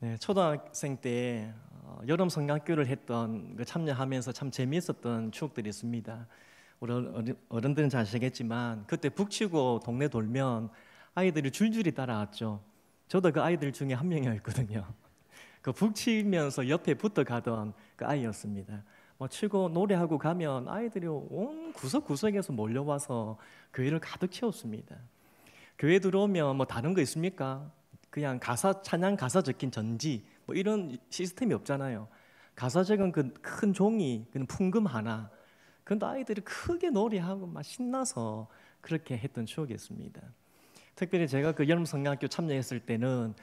네, 초등학생 때 여름 성경학교를 했던 참여하면서 참 재미있었던 추억들이 있습니다. 우리 어른들은 잘 아시겠지만 그때 북치고 동네 돌면 아이들이 줄줄이 따라왔죠. 저도 그 아이들 중에 한 명이었거든요. 그 북치면서 옆에 붙어 가던 그 아이였습니다. 뭐 치고 노래하고 가면 아이들이 온 구석구석에서 몰려와서 교회를 가득 채웠습니다. 교회 들어오면 뭐 다른 거 있습니까? 그냥 찬양 가사 적힌 전지 뭐 이런 시스템이 없잖아요. 가사 적은 그 큰 종이, 그 풍금 하나. 근데 아이들이 크게 노래하고 막 신나서 그렇게 했던 추억이 있습니다. 특별히 제가 그 여름 성경학교 참여했을 때는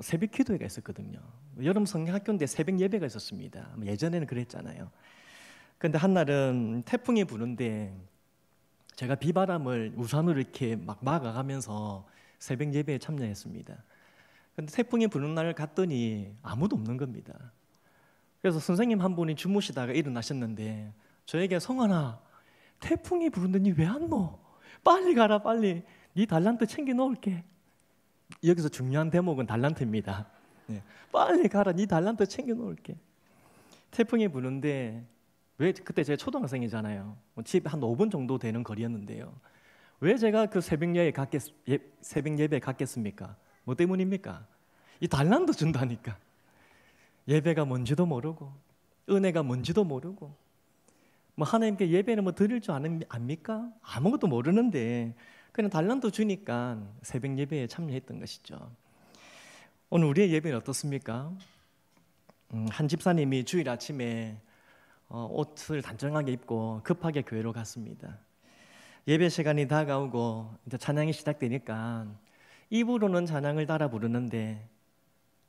새벽 기도회가 있었거든요. 여름 성경학교인데 새벽 예배가 있었습니다. 예전에는 그랬잖아요. 근데 한날은 태풍이 부는데 제가 비바람을 우산으로 이렇게 막 막아가면서 새벽 예배에 참여했습니다. 근데 태풍이 부는 날 갔더니 아무도 없는 겁니다. 그래서 선생님 한 분이 주무시다가 일어나셨는데 저에게 성환아, 태풍이 부르더니 왜 안 와? 빨리 가라 빨리. 네 달란트 챙겨 놓을게. 여기서 중요한 대목은 달란트입니다. 네. 빨리 가라, 네 달란트 챙겨 놓을게. 태풍이 부는데 왜 그때 제가 초등학생이잖아요. 집 한 5분 정도 되는 거리였는데요. 왜 제가 그 새벽 예배에 갔겠습니까? 뭐 때문입니까? 이 달란트 준다니까. 예배가 뭔지도 모르고 은혜가 뭔지도 모르고 뭐 하나님께 예배는 뭐 드릴 줄 압니까? 아무것도 모르는데 그냥 달란트 주니까 새벽 예배에 참여했던 것이죠. 오늘 우리의 예배는 어떻습니까? 한 집사님이 주일 아침에 옷을 단정하게 입고 급하게 교회로 갔습니다. 예배 시간이 다가오고 이제 찬양이 시작되니까 입으로는 찬양을 따라 부르는데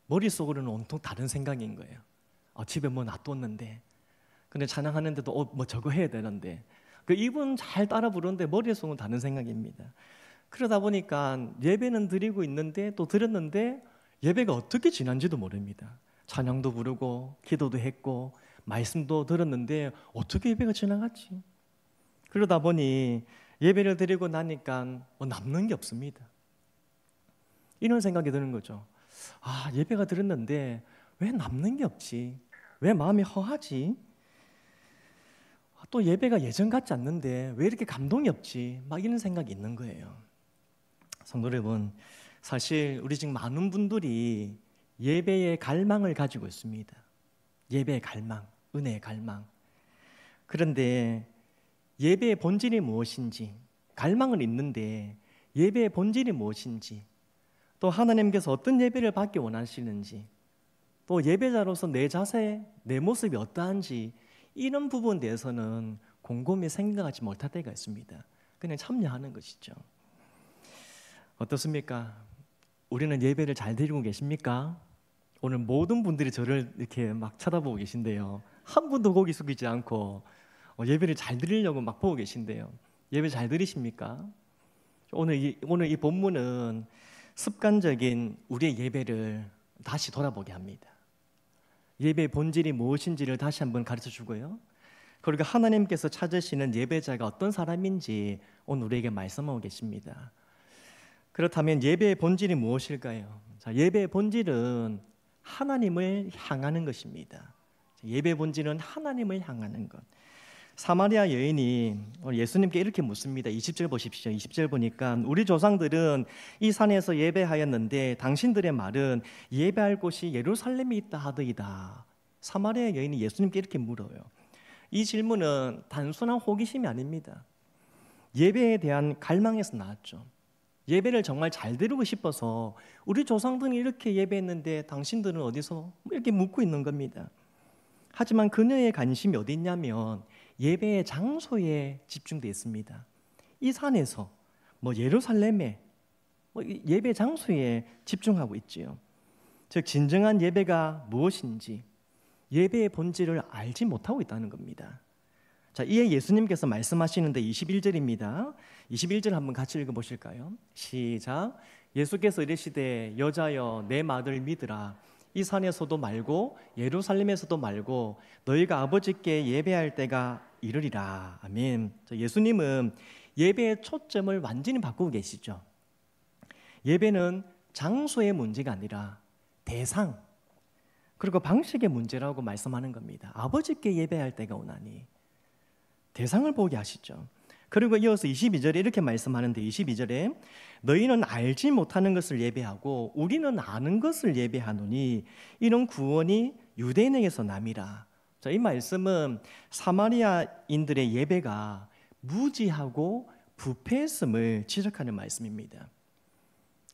머릿속으로는 온통 다른 생각인 거예요. 집에 뭐 놔뒀는데 근데 찬양하는데도 뭐 저거 해야 되는데 그 입은 잘 따라 부르는데 머릿속은 다른 생각입니다. 그러다 보니까 예배는 드리고 있는데 또 드렸는데 예배가 어떻게 지난지도 모릅니다. 찬양도 부르고 기도도 했고 말씀도 들었는데 어떻게 예배가 지나갔지? 그러다 보니 예배를 드리고 나니까 뭐 남는 게 없습니다. 이런 생각이 드는 거죠. 예배가 들었는데 왜 남는 게 없지? 왜 마음이 허하지? 또 예배가 예전 같지 않는데 왜 이렇게 감동이 없지? 막 이런 생각이 있는 거예요. 성도 여러분, 사실 우리 지금 많은 분들이 예배의 갈망을 가지고 있습니다. 예배의 갈망, 은혜의 갈망. 그런데 예배의 본질이 무엇인지, 갈망은 있는데 예배의 본질이 무엇인지, 또 하나님께서 어떤 예배를 받기 원하시는지, 또 예배자로서 내 자세, 내 모습이 어떠한지 이런 부분에 대해서는 곰곰이 생각하지 못할 때가 있습니다. 그냥 참여하는 것이죠. 어떻습니까? 우리는 예배를 잘 드리고 계십니까? 오늘 모든 분들이 저를 이렇게 막 쳐다보고 계신데요. 한 분도 고개 숙이지 않고 예배를 잘 드리려고 막 보고 계신데요. 예배 잘 드리십니까? 오늘 이 본문은 습관적인 우리의 예배를 다시 돌아보게 합니다. 예배의 본질이 무엇인지를 다시 한번 가르쳐 주고요. 그리고 하나님께서 찾으시는 예배자가 어떤 사람인지 오늘 우리에게 말씀하고 계십니다. 그렇다면 예배의 본질이 무엇일까요? 자, 예배의 본질은 하나님을 향하는 것입니다. 예배의 본질은 하나님을 향하는 것. 사마리아 여인이 예수님께 이렇게 묻습니다. 20절 보십시오. 20절 보니까 우리 조상들은 이 산에서 예배하였는데 당신들의 말은 예배할 곳이 예루살렘에 있다 하더이다. 사마리아 여인이 예수님께 이렇게 물어요. 이 질문은 단순한 호기심이 아닙니다. 예배에 대한 갈망에서 나왔죠. 예배를 정말 잘 드리고 싶어서 우리 조상들은 이렇게 예배했는데 당신들은 어디서 이렇게 묻고 있는 겁니다. 하지만 그녀의 관심이 어디 있냐면 예배의 장소에 집중되어 있습니다. 이 산에서 예루살렘에 예배 장소에 집중하고 있지요. 즉 진정한 예배가 무엇인지 예배의 본질을 알지 못하고 있다는 겁니다. 자, 이에 예수님께서 말씀하시는데 21절입니다. 21절 한번 같이 읽어보실까요? 시작. 예수께서 이르시되 여자여 내 말을 믿으라. 이 산에서도 말고 예루살렘에서도 말고 너희가 아버지께 예배할 때가 이르리라. 아멘. 예수님은 예배의 초점을 완전히 바꾸고 계시죠. 예배는 장소의 문제가 아니라 대상, 그리고 방식의 문제라고 말씀하는 겁니다. 아버지께 예배할 때가 오나니 대상을 보게 하시죠. 그리고 이어서 22절에 이렇게 말씀하는데 22절에 너희는 알지 못하는 것을 예배하고 우리는 아는 것을 예배하노니 이런 구원이 유대인에게서 남이라. 자, 이 말씀은 사마리아인들의 예배가 무지하고 부패했음을 지적하는 말씀입니다.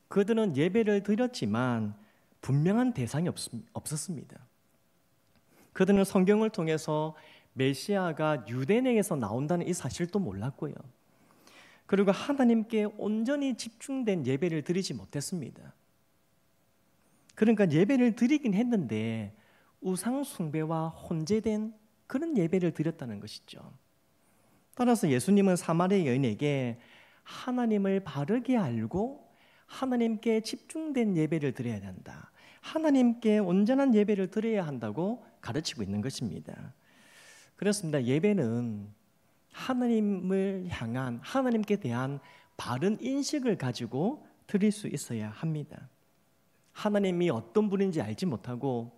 그들은 예배를 드렸지만 분명한 대상이 없었습니다. 그들은 성경을 통해서 메시아가 유대인에게서 나온다는 이 사실도 몰랐고요. 그리고 하나님께 온전히 집중된 예배를 드리지 못했습니다. 그러니까 예배를 드리긴 했는데 우상 숭배와 혼재된 그런 예배를 드렸다는 것이죠. 따라서 예수님은 사마리아 여인에게 하나님을 바르게 알고 하나님께 집중된 예배를 드려야 한다. 하나님께 온전한 예배를 드려야 한다고 가르치고 있는 것입니다. 그렇습니다. 예배는 하나님을 향한, 하나님께 대한 바른 인식을 가지고 드릴 수 있어야 합니다. 하나님이 어떤 분인지 알지 못하고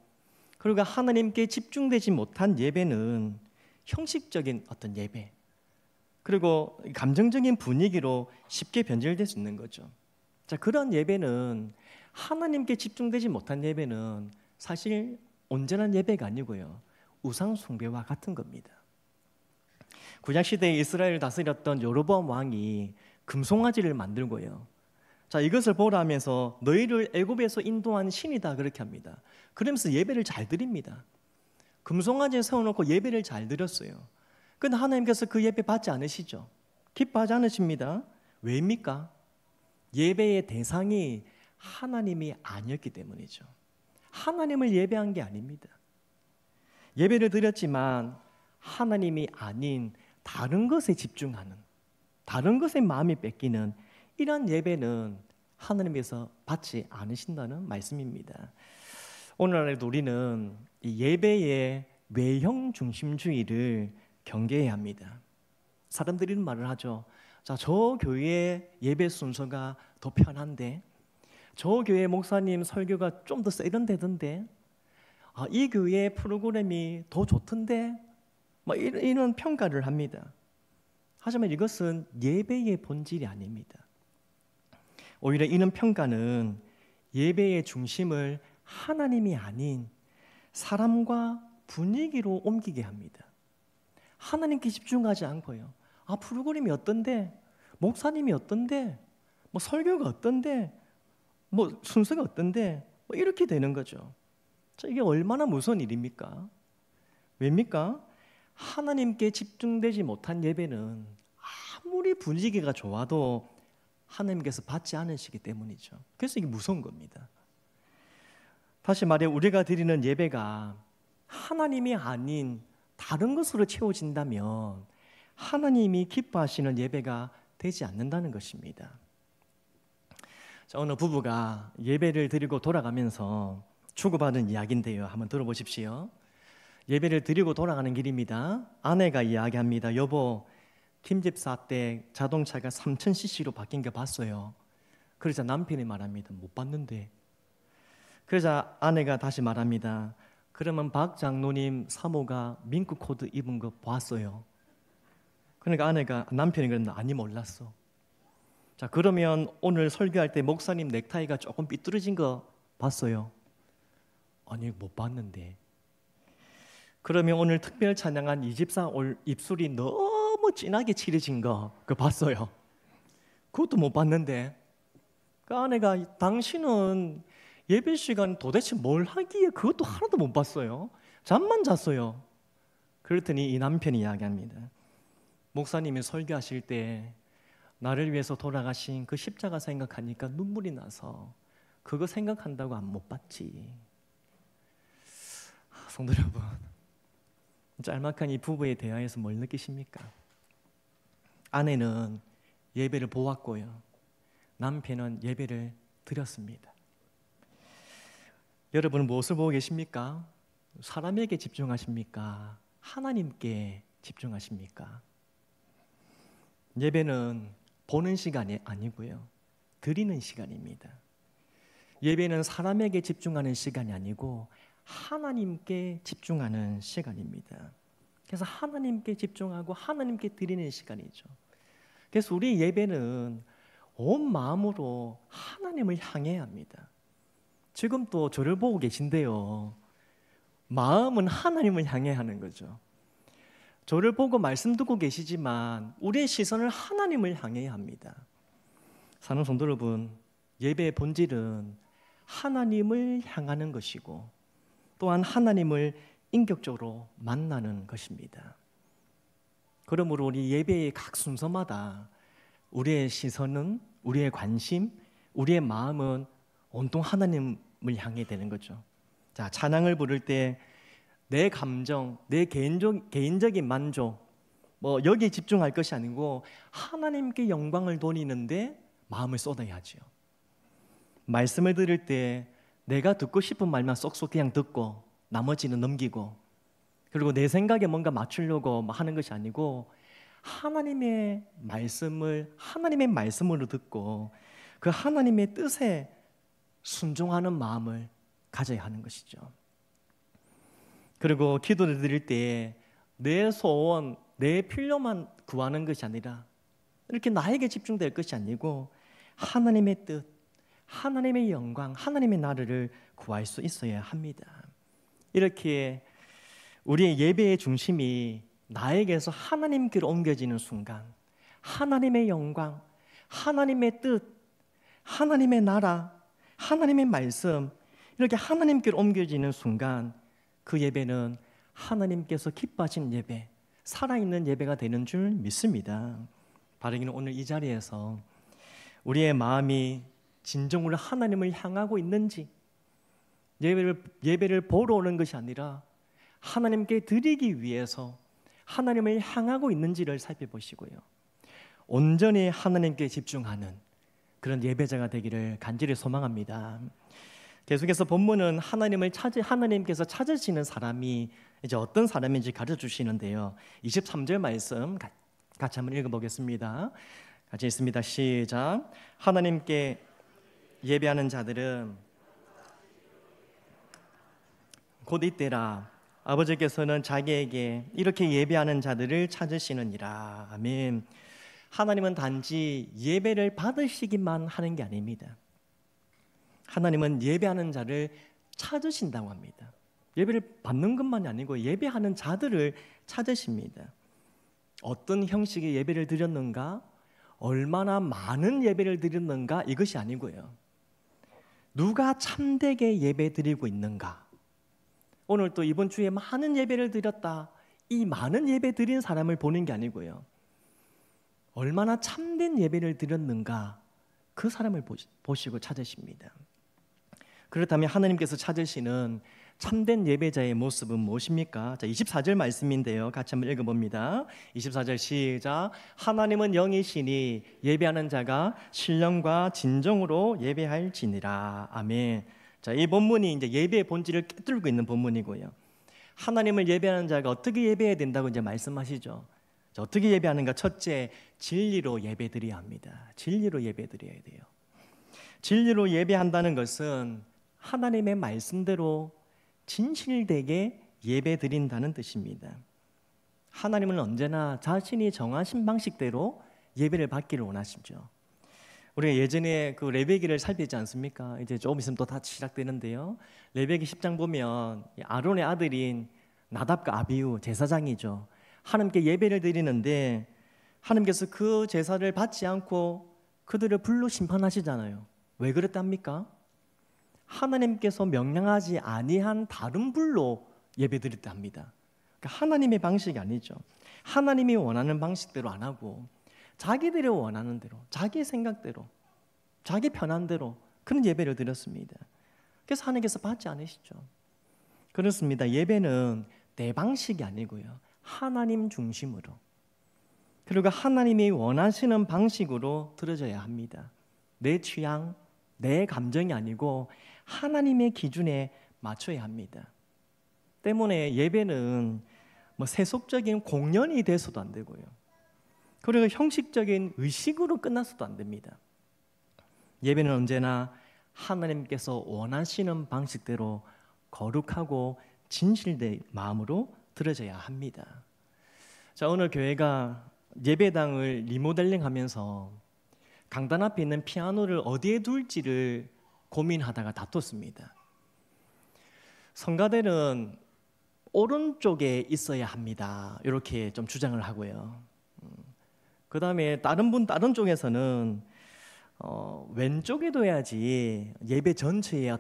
그리고 하나님께 집중되지 못한 예배는 형식적인 어떤 예배, 그리고 감정적인 분위기로 쉽게 변질될 수 있는 거죠. 자, 그런 예배는, 하나님께 집중되지 못한 예배는 사실 온전한 예배가 아니고요, 우상 숭배와 같은 겁니다. 구약 시대에 이스라엘을 다스렸던 여로보암 왕이 금송아지를 만들고요, 자, 이것을 보라 하면서 너희를 애굽에서 인도한 신이다 그렇게 합니다. 그러면서 예배를 잘 드립니다. 금송아지에 세워놓고 예배를 잘 드렸어요. 그런데 하나님께서 그 예배 받지 않으시죠? 기뻐하지 않으십니다. 왜입니까? 예배의 대상이 하나님이 아니었기 때문이죠. 하나님을 예배한 게 아닙니다. 예배를 드렸지만 하나님이 아닌 다른 것에 집중하는, 다른 것에 마음이 뺏기는 이런 예배는 하나님께서 받지 않으신다는 말씀입니다. 오늘날에도 우리는 이 예배의 외형 중심주의를 경계해야 합니다. 사람들이 이런 말을 하죠. 자, 저 교회의 예배 순서가 더 편한데, 저 교회 목사님 설교가 좀 더 세련되던데, 이 교회의 프로그램이 더 좋던데, 이런 평가를 합니다. 하지만 이것은 예배의 본질이 아닙니다. 오히려 이런 평가는 예배의 중심을 하나님이 아닌 사람과 분위기로 옮기게 합니다. 하나님께 집중하지 않고요, 프로그램이 어떤데, 목사님이 어떤데, 설교가 어떤데, 순서가 어떤데, 이렇게 되는 거죠. 자, 이게 얼마나 무서운 일입니까? 왜입니까? 하나님께 집중되지 못한 예배는 아무리 분위기가 좋아도 하나님께서 받지 않으시기 때문이죠. 그래서 이게 무서운 겁니다. 다시 말해, 우리가 드리는 예배가 하나님이 아닌 다른 것으로 채워진다면 하나님이 기뻐하시는 예배가 되지 않는다는 것입니다. 자, 어느 부부가 예배를 드리고 돌아가면서 주고받은 이야기인데요, 한번 들어보십시오. 예배를 드리고 돌아가는 길입니다. 아내가 이야기합니다. 여보, 김 집사 때 자동차가 3000cc로 바뀐 거 봤어요. 그러자 남편이 말합니다. 못 봤는데. 그러자 아내가 다시 말합니다. 그러면 박 장로님 사모가 민크 코드 입은 거 봤어요. 그러니까 남편이 그랬는데 아니, 몰랐어. 자, 그러면 오늘 설교할 때 목사님 넥타이가 조금 삐뚤어진 거 봤어요. 아니, 못 봤는데. 그러면 오늘 특별 찬양한 이 집사 입술이 너무 진하게 칠해진 거 그거 봤어요. 그것도 못 봤는데. 그 아내가 당신은 예배 시간 도대체 뭘 하기에 그것도 하나도 못 봤어요. 잠만 잤어요. 그랬더니 이 남편이 이야기합니다. 목사님이 설교하실 때 나를 위해서 돌아가신 그 십자가 생각하니까 눈물이 나서 그거 생각한다고 안 못 봤지. 성도 여러분, 짤막한 이 부부의 대화에서 뭘 느끼십니까? 아내는 예배를 보았고요, 남편은 예배를 드렸습니다. 여러분은 무엇을 보고 계십니까? 사람에게 집중하십니까? 하나님께 집중하십니까? 예배는 보는 시간이 아니고요, 드리는 시간입니다. 예배는 사람에게 집중하는 시간이 아니고 하나님께 집중하는 시간입니다. 그래서 하나님께 집중하고 하나님께 드리는 시간이죠. 그래서 우리 예배는 온 마음으로 하나님을 향해야 합니다. 지금 또 저를 보고 계신데요. 마음은 하나님을 향해 하는 거죠. 저를 보고 말씀 듣고 계시지만 우리의 시선을 하나님을 향해야 합니다. 사랑하는 성도 여러분, 예배의 본질은 하나님을 향하는 것이고 또한 하나님을 인격적으로 만나는 것입니다. 그러므로 우리 예배의 각 순서마다 우리의 시선은, 우리의 관심, 우리의 마음은 온통 하나님을 향해 되는 거죠. 자, 찬양을 부를 때 내 감정, 내 개인적인 만족, 여기에 집중할 것이 아니고 하나님께 영광을 돌리는데 마음을 쏟아야죠. 말씀을 들을 때 내가 듣고 싶은 말만 쏙쏙 그냥 듣고 나머지는 넘기고, 그리고 내 생각에 뭔가 맞추려고 하는 것이 아니고 하나님의 말씀으로 듣고 그 하나님의 뜻에 순종하는 마음을 가져야 하는 것이죠. 그리고 기도를 드릴 때 내 소원, 내 필요만 구하는 것이 아니라 이렇게 나에게 집중될 것이 아니고 하나님의 뜻, 하나님의 영광, 하나님의 나라를 구할 수 있어야 합니다. 이렇게 우리의 예배의 중심이 나에게서 하나님께로 옮겨지는 순간 하나님의 영광, 하나님의 뜻, 하나님의 나라, 하나님의 말씀 이렇게 하나님께로 옮겨지는 순간 그 예배는 하나님께서 기뻐하시는 예배, 살아있는 예배가 되는 줄 믿습니다. 바르기는 오늘 이 자리에서 우리의 마음이 진정으로 하나님을 향하고 있는지, 예배를 보러 오는 것이 아니라 하나님께 드리기 위해서 하나님을 향하고 있는지를 살펴보시고요. 온전히 하나님께 집중하는 그런 예배자가 되기를 간절히 소망합니다. 계속해서 본문은 하나님께서 찾으시는 사람이 이제 어떤 사람인지 가르쳐 주시는데요. 23절 말씀 같이 한번 읽어보겠습니다. 같이 읽습니다. 시작. 하나님께 예배하는 자들은 곧 이때라 아버지께서는 자기에게 이렇게 예배하는 자들을 찾으시느니라. 아멘. 하나님은 단지 예배를 받으시기만 하는 게 아닙니다. 하나님은 예배하는 자를 찾으신다고 합니다. 예배를 받는 것만이 아니고 예배하는 자들을 찾으십니다. 어떤 형식의 예배를 드렸는가, 얼마나 많은 예배를 드렸는가 이것이 아니고요. 누가 참되게 예배 드리고 있는가. 오늘 또 이번 주에 많은 예배를 드렸다. 이 많은 예배 드린 사람을 보는 게 아니고요. 얼마나 참된 예배를 드렸는가 그 사람을 보시고 찾으십니다. 그렇다면 하나님께서 찾으시는 참된 예배자의 모습은 무엇입니까? 자, 24절 말씀인데요. 같이 한번 읽어봅니다. 24절 시작. 하나님은 영이시니 예배하는 자가 신령과 진정으로 예배할지니라. 아멘. 자, 이 본문이 이제 예배의 본질을 꿰뚫고 있는 본문이고요. 하나님을 예배하는 자가 어떻게 예배해야 된다고 이제 말씀하시죠. 자, 어떻게 예배하는가? 첫째, 진리로 예배드려야 합니다. 진리로 예배드려야 돼요. 진리로 예배한다는 것은 하나님의 말씀대로 진실되게 예배드린다는 뜻입니다. 하나님은 언제나 자신이 정하신 방식대로 예배를 받기를 원하시죠. 우리가 예전에 그 레위기를 살피지 않습니까? 이제 조금 있으면 또 다 시작되는데요. 레위기 10장 보면 아론의 아들인 나답과 아비후 제사장이죠. 하나님께 예배를 드리는데 하나님께서 그 제사를 받지 않고 그들을 불로 심판하시잖아요. 왜 그랬답니까? 하나님께서 명령하지 아니한 다른 불로 예배드렸다 합니다. 그러니까 하나님의 방식이 아니죠. 하나님이 원하는 방식대로 안 하고 자기들이 원하는 대로, 자기 생각대로, 자기 편한 대로 그런 예배를 드렸습니다. 그래서 하나님께서 받지 않으시죠. 그렇습니다. 예배는 내 방식이 아니고요. 하나님 중심으로, 그리고 하나님이 원하시는 방식으로 드려져야 합니다. 내 취향, 내 감정이 아니고 하나님의 기준에 맞춰야 합니다. 때문에 예배는 세속적인 공연이 돼서도 안 되고요. 그리고 형식적인 의식으로 끝나서도 안 됩니다. 예배는 언제나 하나님께서 원하시는 방식대로 거룩하고 진실된 마음으로 드려져야 합니다. 자, 오늘 교회가 예배당을 리모델링하면서 강단 앞에 있는 피아노를 어디에 둘지를 고민하다가 다퉜습니다. 성가대는 오른쪽에 있어야 합니다. 이렇게 좀 주장을 하고요. 그 다음에 다른 쪽에서는 왼쪽에 둬야지 예배 전체의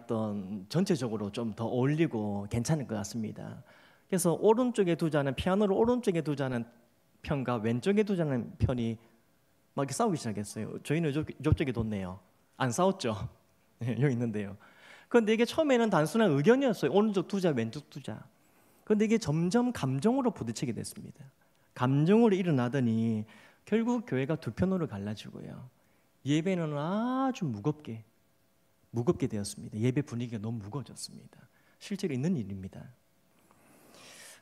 전체적으로 좀 더 어울리고 괜찮을 것 같습니다. 그래서 피아노를 오른쪽에 두자는 편과 왼쪽에 두자는 편이 막 이렇게 싸우기 시작했어요. 저희는 이쪽에 뒀네요. 안 싸웠죠? 여기 있는데요. 그런데 이게 처음에는 단순한 의견이었어요. 오른쪽 두자, 왼쪽 두자. 그런데 이게 점점 감정으로 부딪히게 됐습니다. 감정으로 일어나더니 결국 교회가 두 편으로 갈라지고요. 예배는 아주 무겁게 되었습니다. 예배 분위기가 너무 무거워졌습니다. 실제로 있는 일입니다.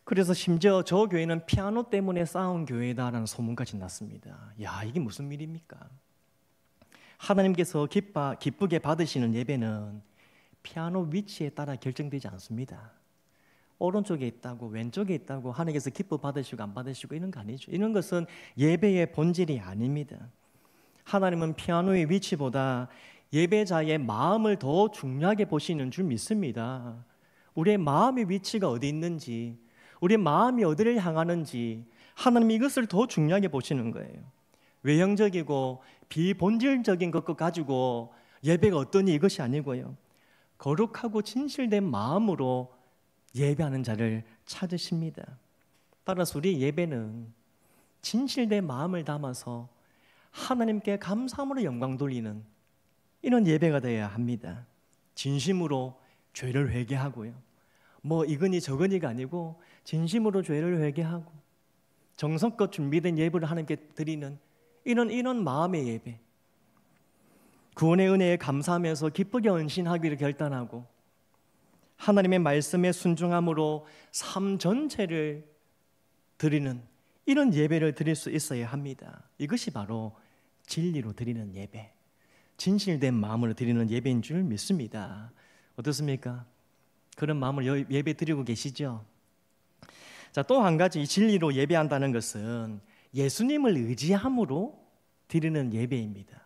그래서 심지어 저 교회는 피아노 때문에 싸운 교회다라는 소문까지 났습니다. 야, 이게 무슨 일입니까? 하나님께서 기쁘게 받으시는 예배는 피아노 위치에 따라 결정되지 않습니다. 오른쪽에 있다고 왼쪽에 있다고 하나님께서 기뻐 받으시고 안 받으시고 이런 거 아니죠. 이런 것은 예배의 본질이 아닙니다. 하나님은 피아노의 위치보다 예배자의 마음을 더 중요하게 보시는 줄 믿습니다. 우리의 마음의 위치가 어디 있는지, 우리의 마음이 어디를 향하는지 하나님이 이것을 더 중요하게 보시는 거예요. 외형적이고 비본질적인 것 가지고 예배가 어떠니 이것이 아니고요. 거룩하고 진실된 마음으로 예배하는 자를 찾으십니다. 따라서 우리 예배는 진실된 마음을 담아서 하나님께 감사함으로 영광 돌리는 이런 예배가 되어야 합니다. 진심으로 죄를 회개하고요. 뭐 이거니 저거니가 아니고 진심으로 죄를 회개하고 정성껏 준비된 예배를 하나님께 드리는 이런 마음의 예배. 구원의 은혜에 감사하면서 기쁘게 헌신하기를 결단하고 하나님의 말씀에 순종함으로 삶 전체를 드리는 이런 예배를 드릴 수 있어야 합니다. 이것이 바로 진리로 드리는 예배, 진실된 마음으로 드리는 예배인 줄 믿습니다. 어떻습니까? 그런 마음으로 예배 드리고 계시죠? 자, 또 한 가지 진리로 예배한다는 것은 예수님을 의지함으로 드리는 예배입니다.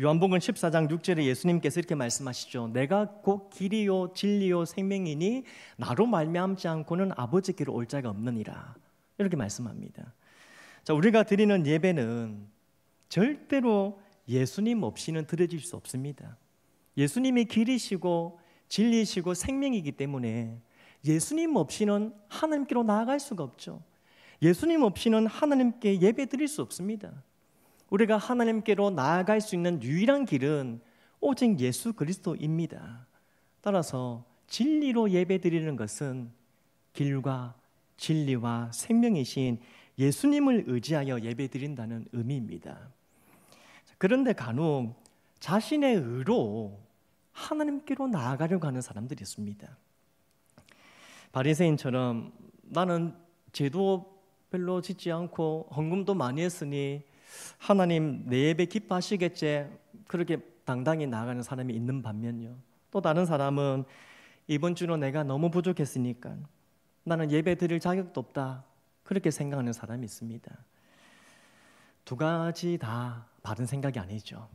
요한복음 14장 6절에 예수님께서 이렇게 말씀하시죠. 내가 곧 길이요 진리요 생명이니 나로 말미암지 않고는 아버지께로 올 자가 없느니라. 이렇게 말씀합니다. 자, 우리가 드리는 예배는 절대로 예수님 없이는 드려질 수 없습니다. 예수님이 길이시고 진리시고 생명이기 때문에 예수님 없이는 하나님께로 나아갈 수가 없죠. 예수님 없이는 하나님께 예배 드릴 수 없습니다. 우리가 하나님께로 나아갈 수 있는 유일한 길은 오직 예수 그리스도입니다. 따라서 진리로 예배 드리는 것은 길과 진리와 생명이신 예수님을 의지하여 예배 드린다는 의미입니다. 그런데 간혹 자신의 의로 하나님께로 나아가려고 하는 사람들이 있습니다. 바리새인처럼 나는 죄도 별로 짓지 않고 헌금도 많이 했으니 하나님 내 예배 기뻐하시겠지, 그렇게 당당히 나아가는 사람이 있는 반면요, 또 다른 사람은 이번 주로 내가 너무 부족했으니까 나는 예배 드릴 자격도 없다, 그렇게 생각하는 사람이 있습니다. 두 가지 다 바른 생각이 아니죠.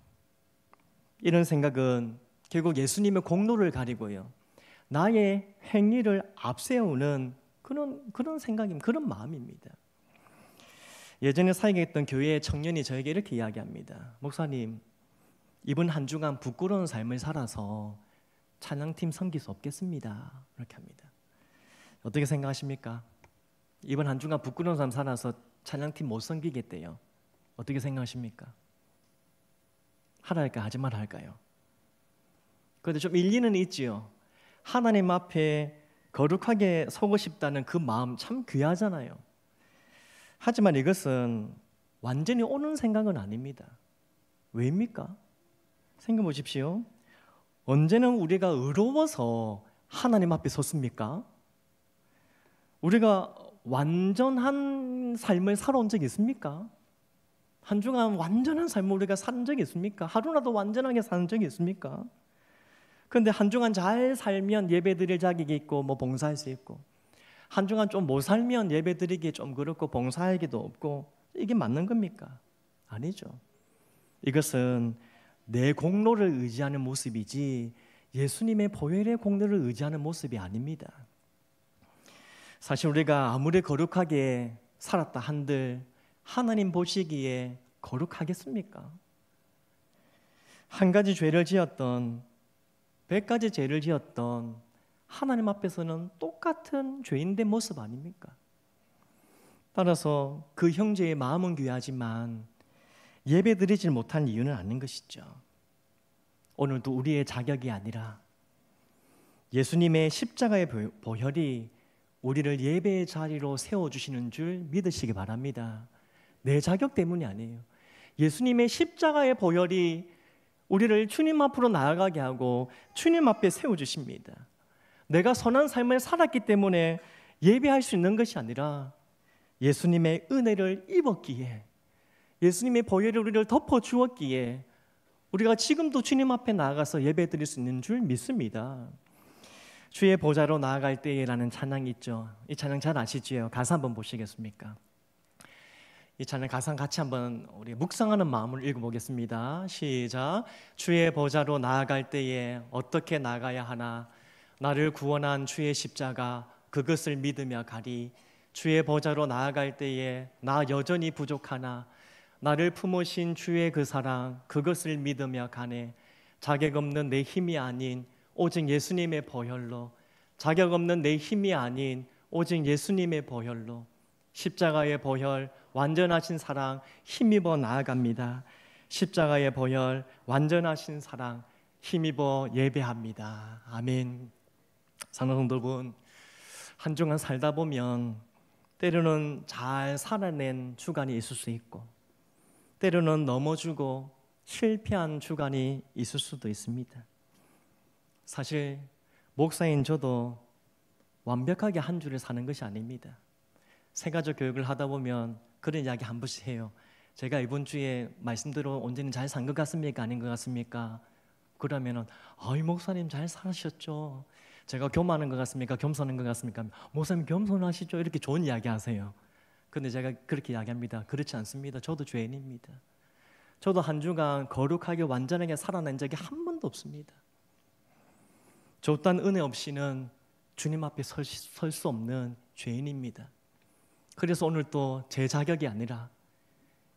이런 생각은 결국 예수님의 공로를 가리고요, 나의 행위를 앞세우는 그런 생각입니다. 그런 마음입니다. 예전에 사역했던 교회의 청년이 저에게 이렇게 이야기합니다. 목사님, 이번 한 주간 부끄러운 삶을 살아서 찬양팀 섬길 수 없겠습니다. 이렇게 합니다. 어떻게 생각하십니까? 이번 한 주간 부끄러운 삶 살아서 찬양팀 못 섬기겠대요. 어떻게 생각하십니까? 하라 할까요? 하지 말아 할까요? 그런데 좀 일리는 있지요. 하나님 앞에 거룩하게 서고 싶다는 그 마음 참 귀하잖아요. 하지만 이것은 완전히 옳은 생각은 아닙니다. 왜입니까? 생각해 보십시오. 언제는 우리가 의로워서 하나님 앞에 섰습니까? 우리가 완전한 삶을 살아온 적이 있습니까? 한 주간 완전한 삶을 우리가 산 적이 있습니까? 하루라도 완전하게 사는 적이 있습니까? 그런데 한 주간 잘 살면 예배 드릴 자격이 있고 봉사할 수 있고, 한 주간 좀 못 살면 예배 드리기 좀 그렇고 봉사하기도 없고, 이게 맞는 겁니까? 아니죠. 이것은 내 공로를 의지하는 모습이지 예수님의 보혈의 공로를 의지하는 모습이 아닙니다. 사실 우리가 아무리 거룩하게 살았다 한들 하나님 보시기에 거룩하겠습니까? 한 가지 죄를 지었던 100가지 죄를 지었던 하나님 앞에서는 똑같은 죄인된 모습 아닙니까? 따라서 그 형제의 마음은 귀하지만 예배 드리지 못한 이유는 아닌 것이죠. 오늘도 우리의 자격이 아니라 예수님의 십자가의 보혈이 우리를 예배의 자리로 세워주시는 줄 믿으시기 바랍니다. 내 자격 때문이 아니에요. 예수님의 십자가의 보혈이 우리를 주님 앞으로 나아가게 하고 주님 앞에 세워주십니다. 내가 선한 삶을 살았기 때문에 예배할 수 있는 것이 아니라 예수님의 은혜를 입었기에, 예수님의 보혈이 우리를 덮어주었기에 우리가 지금도 주님 앞에 나아가서 예배드릴 수 있는 줄 믿습니다. 주의 보좌로 나아갈 때에라는 찬양이 있죠. 이 찬양 잘 아시지요? 가사 한번 보시겠습니까? 이 찬양 가사 같이 한번 우리 묵상하는 마음을 읽어보겠습니다. 시작. 주의 보좌로 나아갈 때에 어떻게 나가야 하나? 나를 구원한 주의 십자가 그것을 믿으며 가리. 주의 보좌로 나아갈 때에 나 여전히 부족하나? 나를 품으신 주의 그 사랑 그것을 믿으며 가네. 자격 없는 내 힘이 아닌 오직 예수님의 보혈로, 자격 없는 내 힘이 아닌 오직 예수님의 보혈로, 십자가의 보혈 완전하신 사랑 힘입어 나아갑니다. 십자가의 보혈 완전하신 사랑 힘입어 예배합니다. 아멘. 사랑하는 여러분, 한 주간 살다 보면 때로는 잘 살아낸 주간이 있을 수 있고, 때로는 넘어지고 실패한 주간이 있을 수도 있습니다. 사실 목사인 저도 완벽하게 한 주를 사는 것이 아닙니다. 새가족 교육을 하다 보면 그런 이야기 한 번씩 해요. 제가 이번 주에 말씀대로 온전히 잘 산 것 같습니까? 아닌 것 같습니까? 그러면은 이 목사님 잘 사셨죠. 제가 교만한 것 같습니까? 겸손한 것 같습니까? 목사님 겸손하시죠? 이렇게 좋은 이야기 하세요. 근데 제가 그렇게 이야기합니다. 그렇지 않습니다. 저도 죄인입니다. 저도 한 주간 거룩하게 완전하게 살아낸 적이 한 번도 없습니다. 저 또한 은혜 없이는 주님 앞에 설 수 없는 죄인입니다. 그래서 오늘 또 제 자격이 아니라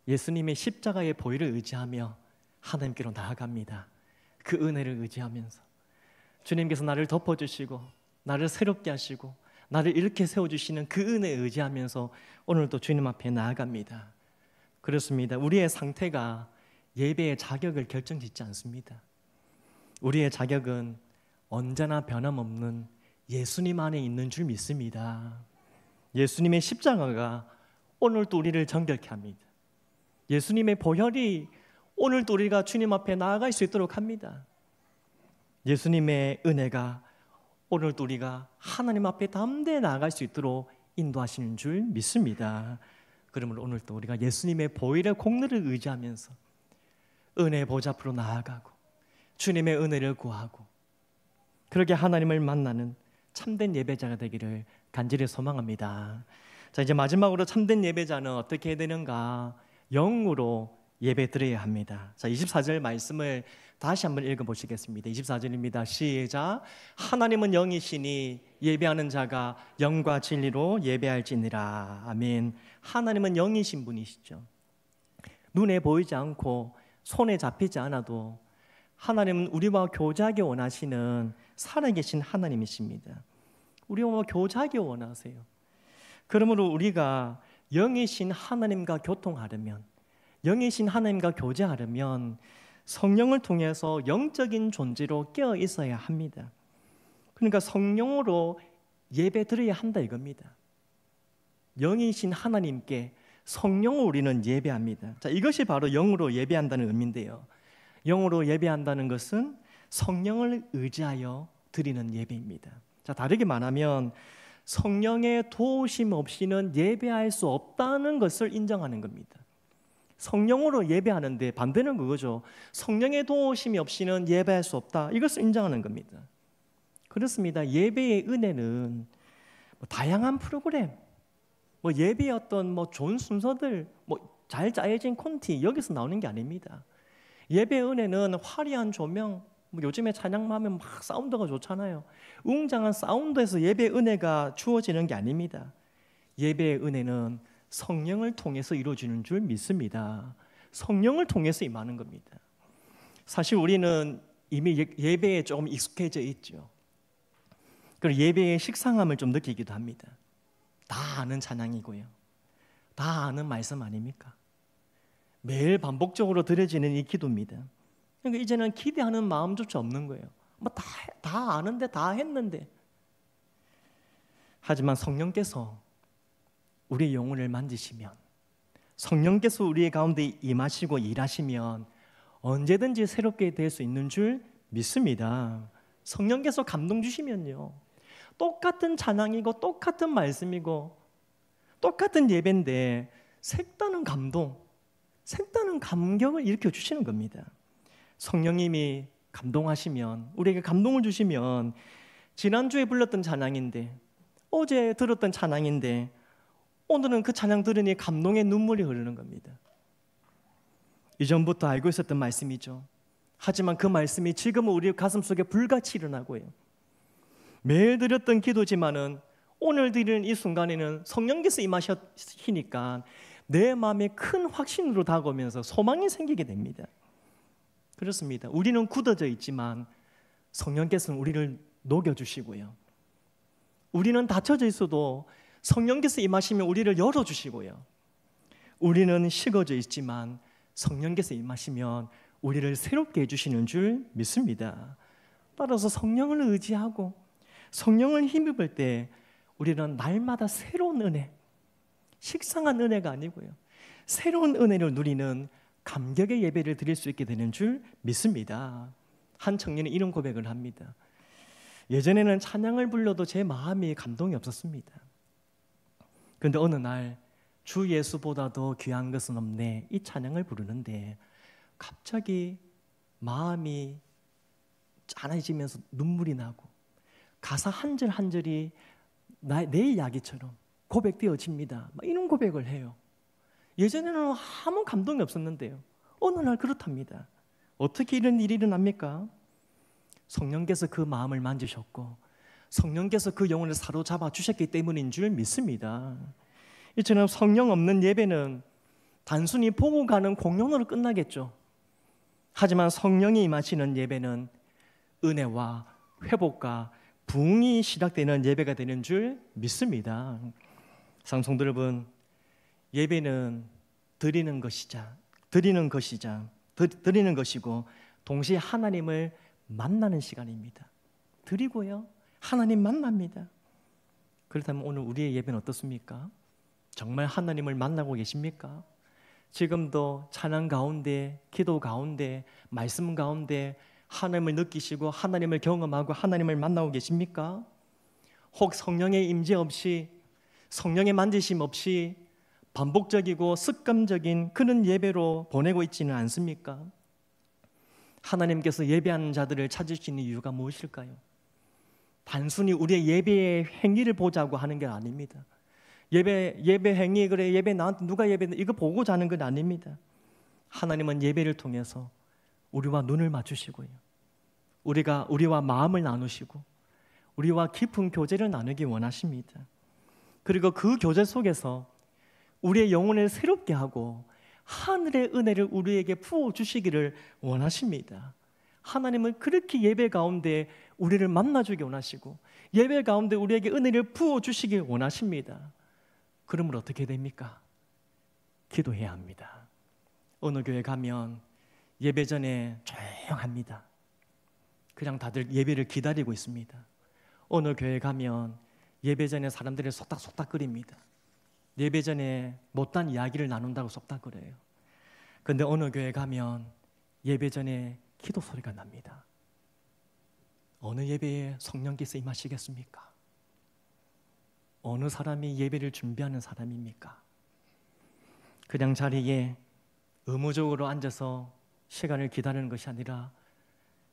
예수님의 십자가의 보혈을 의지하며 하나님께로 나아갑니다. 그 은혜를 의지하면서 주님께서 나를 덮어주시고 나를 새롭게 하시고 나를 이렇게 세워주시는 그 은혜에 의지하면서 오늘도 주님 앞에 나아갑니다. 그렇습니다. 우리의 상태가 예배의 자격을 결정짓지 않습니다. 우리의 자격은 언제나 변함없는 예수님 안에 있는 줄 믿습니다. 예수님의 십자가가 오늘도 우리를 정결케 합니다. 예수님의 보혈이 오늘도 우리가 주님 앞에 나아갈 수 있도록 합니다. 예수님의 은혜가 오늘도 우리가 하나님 앞에 담대히 나아갈 수 있도록 인도하시는 줄 믿습니다. 그러므로 오늘도 우리가 예수님의 보혈의 공로를 의지하면서 은혜의 보좌 앞으로 나아가고 주님의 은혜를 구하고 그렇게 하나님을 만나는 참된 예배자가 되기를 간절히 소망합니다. 자, 이제 마지막으로 참된 예배자는 어떻게 해야 되는가? 영으로 예배 드려야 합니다. 자, 24절 말씀을 다시 한번 읽어보시겠습니다. 24절입니다. 시작. 하나님은 영이시니 예배하는 자가 영과 진리로 예배할지니라. 아멘. 하나님은 영이신 분이시죠. 눈에 보이지 않고 손에 잡히지 않아도 하나님은 우리와 교제하기 원하시는 살아계신 하나님이십니다. 우리와 교제하기 원하세요. 그러므로 우리가 영이신 하나님과 교통하려면, 영이신 하나님과 교제하려면 성령을 통해서 영적인 존재로 깨어 있어야 합니다. 그러니까 성령으로 예배 드려야 한다 이겁니다. 영이신 하나님께 성령으로 우리는 예배합니다. 자, 이것이 바로 영으로 예배한다는 의미인데요. 영으로 예배한다는 것은 성령을 의지하여 드리는 예배입니다. 자, 다르게 말하면 성령의 도우심 없이는 예배할 수 없다는 것을 인정하는 겁니다. 성령으로 예배하는데 반대는 그거죠. 성령의 도우심이 없이는 예배할 수 없다. 이것을 인정하는 겁니다. 그렇습니다. 예배의 은혜는 다양한 프로그램, 예배의 어떤 좋은 순서들, 잘 짜여진 콘티 여기서 나오는 게 아닙니다. 예배의 은혜는 화려한 조명, 요즘에 찬양만 하면 막 사운드가 좋잖아요. 웅장한 사운드에서 예배의 은혜가 주어지는 게 아닙니다. 예배의 은혜는 성령을 통해서 이루어지는 줄 믿습니다. 성령을 통해서 임하는 겁니다. 사실 우리는 이미 예배에 조금 익숙해져 있죠. 그리고 예배의 식상함을 좀 느끼기도 합니다. 다 아는 찬양이고요. 다 아는 말씀 아닙니까? 매일 반복적으로 드려지는 이 기도입니다. 그러니까 이제는 기대하는 마음조차 없는 거예요. 다 아는데, 다 했는데. 하지만 성령께서 우리의 영혼을 만지시면, 성령께서 우리의 가운데 임하시고 일하시면 언제든지 새롭게 될 수 있는 줄 믿습니다. 성령께서 감동 주시면요, 똑같은 찬양이고 똑같은 말씀이고 똑같은 예배인데 색다른 감동, 색다른 감격을 일으켜 주시는 겁니다. 성령님이 감동하시면, 우리에게 감동을 주시면, 지난주에 불렀던 찬양인데, 어제 들었던 찬양인데 오늘은 그 찬양 들으니 감동의 눈물이 흐르는 겁니다. 이전부터 알고 있었던 말씀이죠. 하지만 그 말씀이 지금은 우리 가슴 속에 불같이 일어나고요, 매일 드렸던 기도지만은 오늘 드리는 이 순간에는 성령께서 임하시니까 내 마음에 큰 확신으로 다가오면서 소망이 생기게 됩니다. 그렇습니다. 우리는 굳어져 있지만 성령께서는 우리를 녹여주시고요, 우리는 닫혀져 있어도 성령께서 임하시면 우리를 열어주시고요, 우리는 식어져 있지만 성령께서 임하시면 우리를 새롭게 해주시는 줄 믿습니다. 따라서 성령을 의지하고 성령을 힘입을 때 우리는 날마다 새로운 은혜, 식상한 은혜가 아니고요, 새로운 은혜를 누리는 감격의 예배를 드릴 수 있게 되는 줄 믿습니다. 한 청년이 이런 고백을 합니다. 예전에는 찬양을 불러도 제 마음이 감동이 없었습니다. 그런데 어느 날 주 예수보다 더 귀한 것은 없네, 이 찬양을 부르는데 갑자기 마음이 짠해지면서 눈물이 나고 가사 한 절 한 절이 내 이야기처럼 고백되어집니다. 이런 고백을 해요. 예전에는 아무 감동이 없었는데요, 어느 날 그렇답니다. 어떻게 이런 일이 일어납니까? 성령께서 그 마음을 만지셨고 성령께서 그 영혼을 사로잡아 주셨기 때문인 줄 믿습니다. 이처럼 성령 없는 예배는 단순히 보고 가는 공연으로 끝나겠죠. 하지만 성령이 임하시는 예배는 은혜와 회복과 부흥이 시작되는 예배가 되는 줄 믿습니다. 성도 여러분, 예배는 드리는 것이고 동시에 하나님을 만나는 시간입니다. 드리고요, 하나님 만납니다. 그렇다면 오늘 우리의 예배는 어떻습니까? 정말 하나님을 만나고 계십니까? 지금도 찬양 가운데, 기도 가운데, 말씀 가운데 하나님을 느끼시고 하나님을 경험하고 하나님을 만나고 계십니까? 혹 성령의 임재 없이, 성령의 만지심 없이 반복적이고 습관적인 그런 예배로 보내고 있지는 않습니까? 하나님께서 예배하는 자들을 찾으시는 이유가 무엇일까요? 단순히 우리의 예배의 행위를 보자고 하는 게 아닙니다. 예배 행위, 그래 예배 나한테 누가 예배는 이거 보고자 하는 건 아닙니다. 하나님은 예배를 통해서 우리와 눈을 맞추시고요, 우리와 마음을 나누시고 우리와 깊은 교제를 나누기 원하십니다. 그리고 그 교제 속에서 우리의 영혼을 새롭게 하고 하늘의 은혜를 우리에게 부어주시기를 원하십니다. 하나님은 그렇게 예배 가운데 우리를 만나주기 원하시고 예배 가운데 우리에게 은혜를 부어주시기 원하십니다. 그러면 어떻게 됩니까? 기도해야 합니다. 어느 교회 가면 예배 전에 조용합니다. 그냥 다들 예배를 기다리고 있습니다. 어느 교회 가면 예배 전에 사람들이 속닥속닥거립니다. 예배 전에 못한 이야기를 나눈다고 속닥거려요. 그런데 어느 교회 가면 예배 전에 기도 소리가 납니다. 어느 예배에 성령께서 임하시겠습니까? 어느 사람이 예배를 준비하는 사람입니까? 그냥 자리에 의무적으로 앉아서 시간을 기다리는 것이 아니라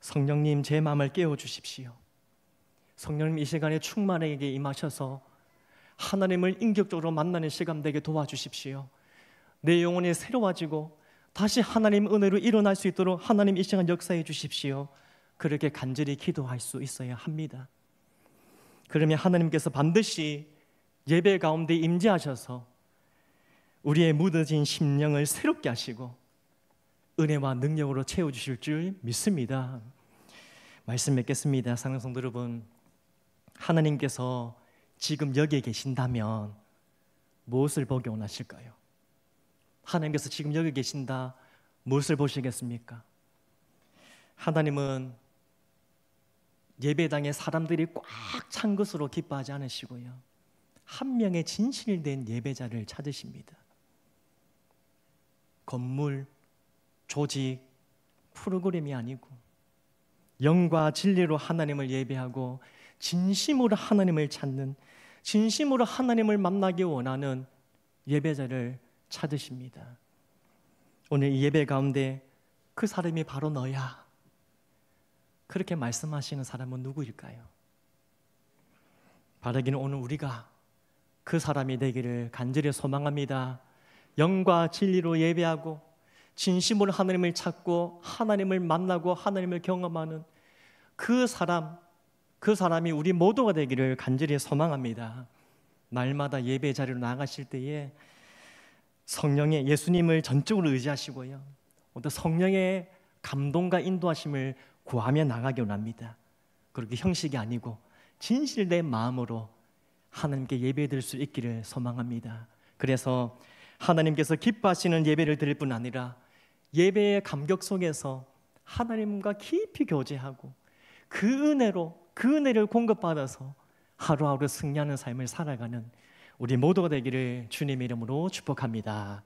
성령님 제 마음을 깨워주십시오. 성령님 이 시간에 충만하게 임하셔서 하나님을 인격적으로 만나는 시간 되게 도와주십시오. 내 영혼이 새로워지고 다시 하나님 은혜로 일어날 수 있도록 하나님 이 시간 역사해 주십시오. 그렇게 간절히 기도할 수 있어야 합니다. 그러면 하나님께서 반드시 예배 가운데 임재하셔서 우리의 무뎌진 심령을 새롭게 하시고 은혜와 능력으로 채워주실 줄 믿습니다. 말씀 맺겠습니다. 사랑하는 성도 여러분, 하나님께서 지금 여기에 계신다면 무엇을 보기 원하실까요? 하나님께서 지금 여기 계신다, 무엇을 보시겠습니까? 하나님은 예배당에 사람들이 꽉 찬 것으로 기뻐하지 않으시고요, 한 명의 진실된 예배자를 찾으십니다. 건물, 조직, 프로그램이 아니고 영과 진리로 하나님을 예배하고 진심으로 하나님을 찾는, 진심으로 하나님을 만나기 원하는 예배자를 찾으십니다. 오늘 이 예배 가운데 그 사람이 바로 너야, 그렇게 말씀하시는 사람은 누구일까요? 바라기는 오늘 우리가 그 사람이 되기를 간절히 소망합니다. 영과 진리로 예배하고 진심으로 하나님을 찾고 하나님을 만나고 하나님을 경험하는 그 사람이 우리 모두가 되기를 간절히 소망합니다. 날마다 예배 자리로 나가실 때에 성령의, 예수님을 전적으로 의지하시고요, 또 성령의 감동과 인도하심을 구하며 나가기 원합니다. 그렇게 형식이 아니고 진실된 마음으로 하나님께 예배드릴 수 있기를 소망합니다. 그래서 하나님께서 기뻐하시는 예배를 드릴 뿐 아니라 예배의 감격 속에서 하나님과 깊이 교제하고 그 은혜를 공급받아서 하루하루 승리하는 삶을 살아가는 우리 모두가 되기를 주님의 이름으로 축복합니다.